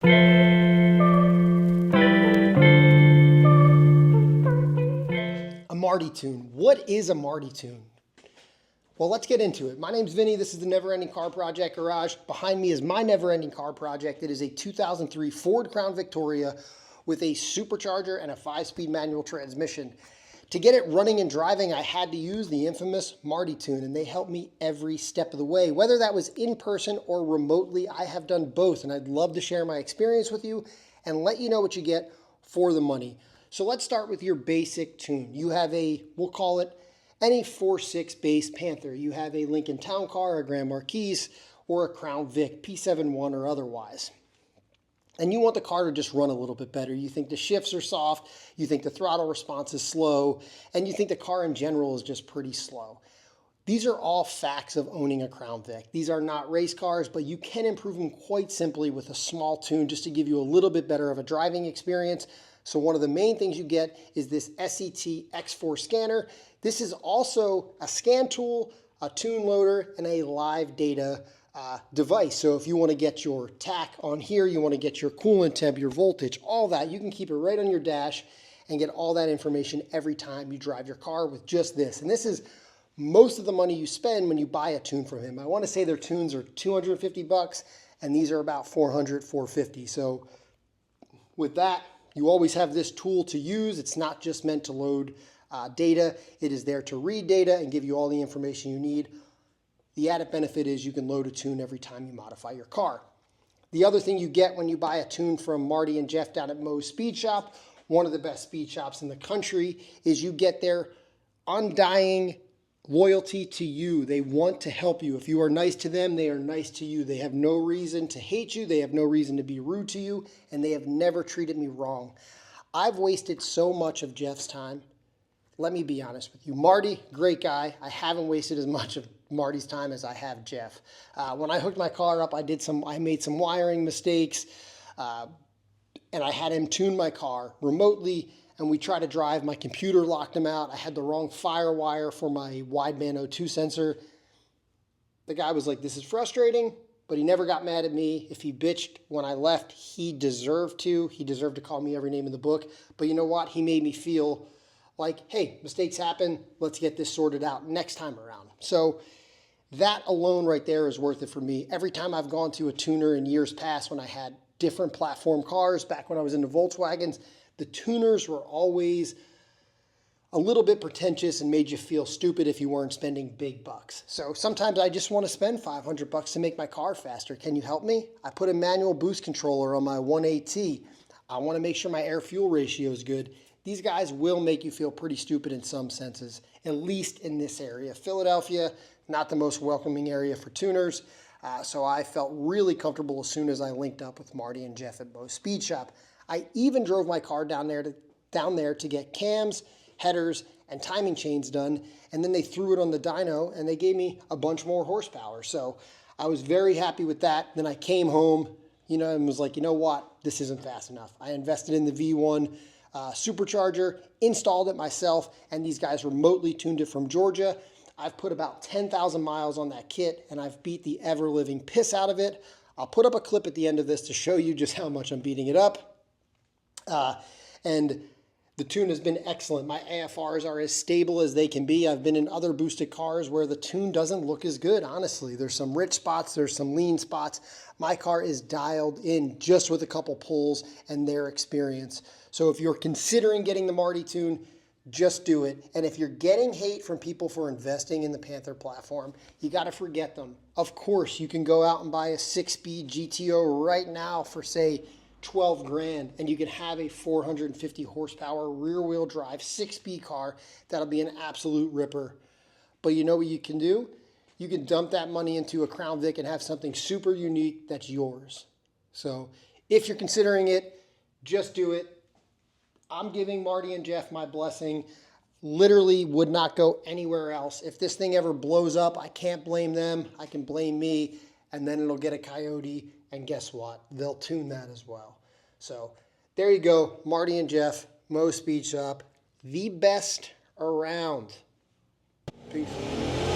A Marty tune. What is a Marty tune? Well, let's get into it. My name's Vinny. This is the Never Ending Car Project Garage. Behind me is my Never Ending Car Project. It is a 2003 Ford Crown Victoria with a supercharger and a 5-speed manual transmission. To get it running and driving, I had to use the infamous Marty tune, and they helped me every step of the way. Whether that was in person or remotely, I have done both, and I'd love to share my experience with you and let you know what you get for the money. So let's start with your basic tune. You have a, we'll call it any 4.6 base Panther. You have a Lincoln Town Car, a Grand Marquis, or a Crown Vic, P71 or otherwise. And you want the car to just run a little bit better. You think the shifts are soft, you think the throttle response is slow, and you think the car in general is just pretty slow. These are all facts of owning a Crown Vic. These are not race cars, but you can improve them quite simply with a small tune just to give you a little bit better of a driving experience. So one of the main things you get is this SET X4 scanner. This is also a scan tool, a tune loader, and a live data device. So if you want to get your tach on here, you want to get your coolant temp, your voltage, all that, you can keep it right on your dash and get all that information every time you drive your car with just this. And this is most of the money you spend when you buy a tune from him. I want to say their tunes are 250 bucks, and these are about 400, 450. So with that, you always have this tool to use. It's not just meant to load data. It is there to read data and give you all the information you need. The added benefit is you can load a tune every time you modify your car. The other thing you get when you buy a tune from Marty and Jeff down at Moe's Speed Shop, one of the best speed shops in the country, is you get their undying loyalty to you. They want to help you. If you are nice to them, they are nice to you. They have no reason to hate you. They have no reason to be rude to you, and they have never treated me wrong. I've wasted so much of Jeff's time. Let me be honest with you. Marty, great guy. I haven't wasted as much of Marty's time as I have Jeff. When I hooked my car up, I made some wiring mistakes, and I had him tune my car remotely, and we tried to drive. My computer locked him out. I had the wrong fire wire for my wideband O2 sensor. The guy was like, this is frustrating, but he never got mad at me. If he bitched when I left, he deserved to. He deserved to call me every name in the book. But you know what? He made me feel like, hey, mistakes happen. Let's get this sorted out next time around. So that alone right there is worth it for me. Every time I've gone to a tuner in years past when I had different platform cars, back when I was into Volkswagens, the tuners were always a little bit pretentious and made you feel stupid if you weren't spending big bucks. So sometimes I just want to spend 500 bucks to make my car faster. Can you help me? I put a manual boost controller on my 1AT. I want to make sure my air-fuel ratio is good. These guys will make you feel pretty stupid in some senses, at least in this area. Philadelphia, not the most welcoming area for tuners. So I felt really comfortable as soon as I linked up with Marty and Jeff at Moe's Speed Shop. I even drove my car down there to get cams, headers, and timing chains done, and then they threw it on the dyno, and they gave me a bunch more horsepower. So I was very happy with that. Then I came home, and was like, you know what? This isn't fast enough. I invested in the V1 supercharger, installed it myself, and these guys remotely tuned it from Georgia. I've put about 10,000 miles on that kit, and I've beat the ever-living piss out of it. I'll put up a clip at the end of this to show you just how much I'm beating it up. And the tune has been excellent. My AFRs are as stable as they can be. I've been in other boosted cars where the tune doesn't look as good, honestly. There's some rich spots, there's some lean spots. My car is dialed in just with a couple pulls and their experience. So if you're considering getting the Marty tune, just do it. And if you're getting hate from people for investing in the Panther platform, you got to forget them. Of course, you can go out and buy a 6-speed GTO right now for, say, 12 grand, and you can have a 450 horsepower rear-wheel drive 6-speed car that'll be an absolute ripper. But you know what you can do? You can dump that money into a Crown Vic and have something super unique that's yours. So if you're considering it, just do it. I'm giving Marty and Jeff my blessing. Literally would not go anywhere else. If this thing ever blows up, I can't blame them. I can blame me, and then it'll get a coyote, and guess what? They'll tune that as well. So there you go. Marty and Jeff, Moe's Speed Shop, the best around. Peace.